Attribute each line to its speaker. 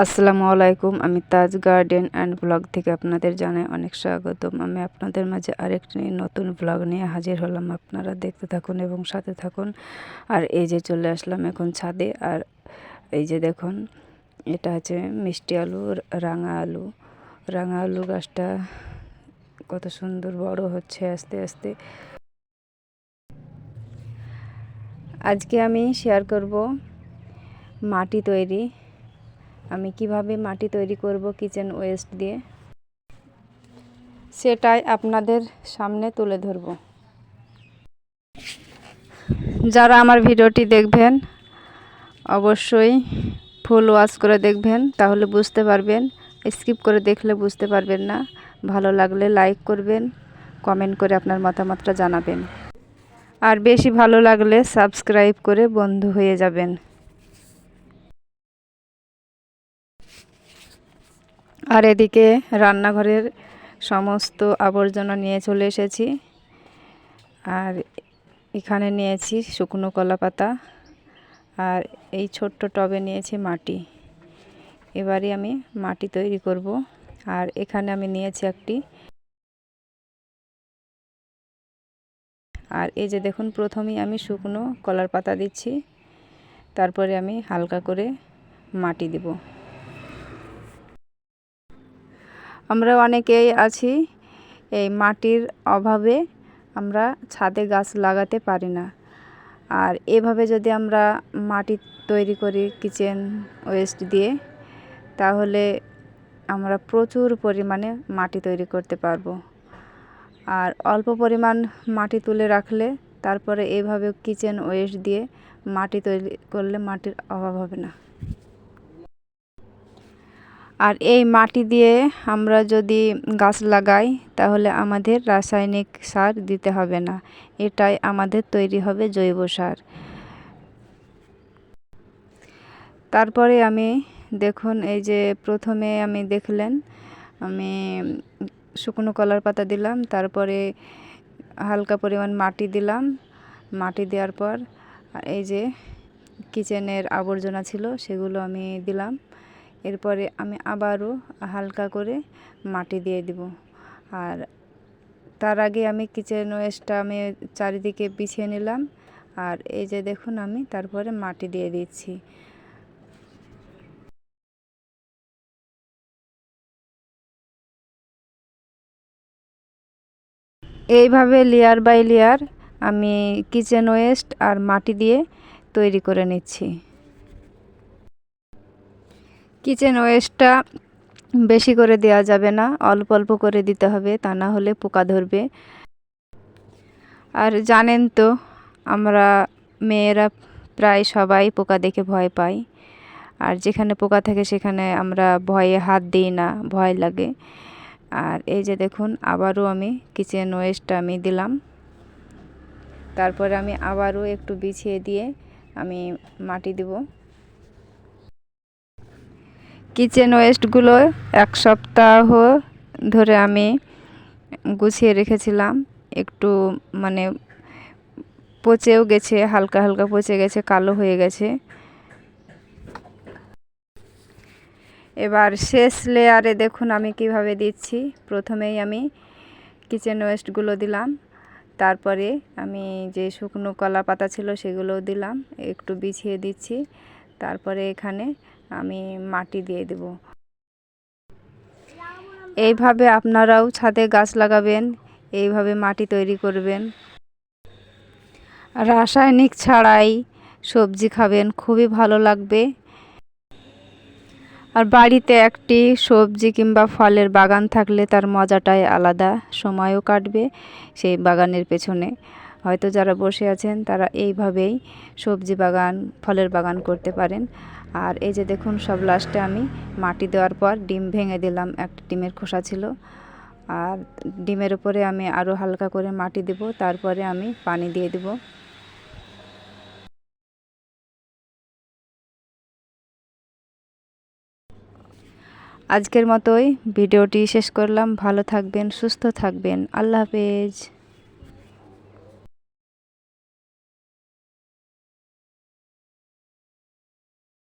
Speaker 1: আসসালামু আলাইকুম। আমি তাজ গার্ডেন অ্যান্ড ব্লগ থেকে আপনাদের জানাই অনেক স্বাগতম। আমি আপনাদের মাঝে আরেকটি নতুন ব্লগ নিয়ে হাজির হলাম। আপনারা দেখতে থাকুন এবং সাথে থাকুন। আর এই যে চলে আসলাম এখন ছাদে। আর এই যে দেখুন, এটা হচ্ছে মিষ্টি আলু, রাঙা আলু। রাঙা আলু গাছটা কত সুন্দর বড় হচ্ছে আস্তে আস্তে। আজকে আমি শেয়ার করব মাটি তৈরি। আমি কিভাবে মাটি তৈরি করব কিচেন ওয়েস্ট দিয়ে, সেটাই আপনাদের সামনে তুলে ধরব। যারা আমার ভিডিওটি দেখবেন অবশ্যই ফুল ওয়াচ করে দেখবেন, তাহলে বুঝতে পারবেন। স্কিপ করে দেখলে বুঝতে পারবেন না। ভালো লাগলে লাইক করবেন, কমেন্ট করে আপনার মতামতটা জানাবেন। আর বেশি ভালো লাগলে সাবস্ক্রাইব করে বন্ধু হয়ে যাবেন। আর এদিকে রান্নাঘরের সমস্ত আবর্জনা নিয়ে চলে এসেছি। আর এখানে নিয়েছি শুকনো কলা পাতা, আর এই ছোট্ট টবে নিয়েছি মাটি। এবারে আমি মাটি তৈরি করব। আর এখানে আমি নিয়েছি আর এই যে দেখুন, প্রথমেই আমি শুকনো কলার পাতা দিচ্ছি, তারপরে আমি হালকা করে মাটি দেব। আমরা অনেকেই আছি এই মাটির অভাবে আমরা ছাদে গাছ লাগাতে পারি না। আর এভাবে যদি আমরা মাটি তৈরি করি কিচেন ওয়েস্ট দিয়ে, তাহলে আমরা প্রচুর পরিমাণে মাটি তৈরি করতে পারবো। আর অল্প পরিমাণ মাটি তুলে রাখলে তারপরে এইভাবে কিচেন ওয়েস্ট দিয়ে মাটি তৈরি করলে মাটির অভাব হবে না। আর এই মাটি দিয়ে আমরা যদি গাছ লাগাই, তাহলে আমাদের রাসায়নিক সার দিতে হবে না। এটাই আমাদের তৈরি হবে জৈব সার। তারপরে আমি দেখুন, এই যে প্রথমে আমি দেখলেন আমি শুকনো কলার পাতা দিলাম, তারপরে হালকা পরিমাণ মাটি দিলাম। মাটি দেওয়ার পর এই যে কিচেনের আবর্জনা ছিল সেগুলো আমি দিলাম। এরপরে আমি আবারও হালকা করে মাটি দিয়ে দিব। আর তার আগে আমি কিচেন ওয়েস্টটা আমি চারিদিকে বিছিয়ে নিলাম। আর এই যে দেখুন, আমি তারপরে মাটি দিয়ে দিচ্ছি। এইভাবে লেয়ার বাই লেয়ার আমি কিচেন ওয়েস্ট আর মাটি দিয়ে তৈরি করে নিচ্ছি। কিচেন ওয়েস্টটা বেশি করে দেওয়া যাবে না, অল্প অল্প করে দিতে হবে, তা না হলে পোকা ধরবে। আর জানেন তো, আমরা মেয়েরা প্রায় সবাই পোকা দেখে ভয় পাই। আর যেখানে পোকা থাকে সেখানে আমরা ভয়ে হাত দিই না, ভয় লাগে। আর এই যে দেখুন, আবারও আমি কিচেন ওয়েস্টটা আমি দিলাম। তারপরে আমি আবারও একটু বিছিয়ে দিয়ে আমি মাটি দেব। কিচেন ওয়েস্টগুলো এক সপ্তাহ ধরে আমি গুছিয়ে রেখেছিলাম। একটু মানে পচেও গেছে, হালকা হালকা পচে গেছে, কালো হয়ে গেছে। এবার শেষ লেয়ারে দেখুন আমি কিভাবে দিচ্ছি। প্রথমেই আমি কিচেন ওয়েস্টগুলো দিলাম, তারপরে আমি যে শুকনো কলা পাতা ছিল সেগুলো দিলাম, একটু বিছিয়ে দিচ্ছি। তারপরে এখানে আমি মাটি দিয়ে দেব। এইভাবে আপনারাও ছাদে গাছ লাগাবেন, এইভাবে মাটি তৈরি করবেন। রাসায়নিক ছাড়াই সবজি খাবেন, খুবই ভালো লাগবে। আর বাড়িতে একটি সবজি কিংবা ফলের বাগান থাকলে তার মজাটাই আলাদা, সময়ও কাটবে সেই বাগানের পেছনে। হয়তো যারা বসে আছেন তারা এইভাবেই সবজি বাগান, ফলের বাগান করতে পারেন। আর এই যে দেখুন, সব লাস্টে আমি মাটি দেওয়ার পর ডিম ভেঙে দিলাম, একটা ডিমের খোসা ছিল। আর ডিমের উপরে আমি আরও হালকা করে মাটি দেব, তারপরে আমি পানি দিয়ে দেব। আজকের মতোই ভিডিওটি শেষ করলাম। ভালো থাকবেন, সুস্থ থাকবেন। আল্লাহ হাফেজ।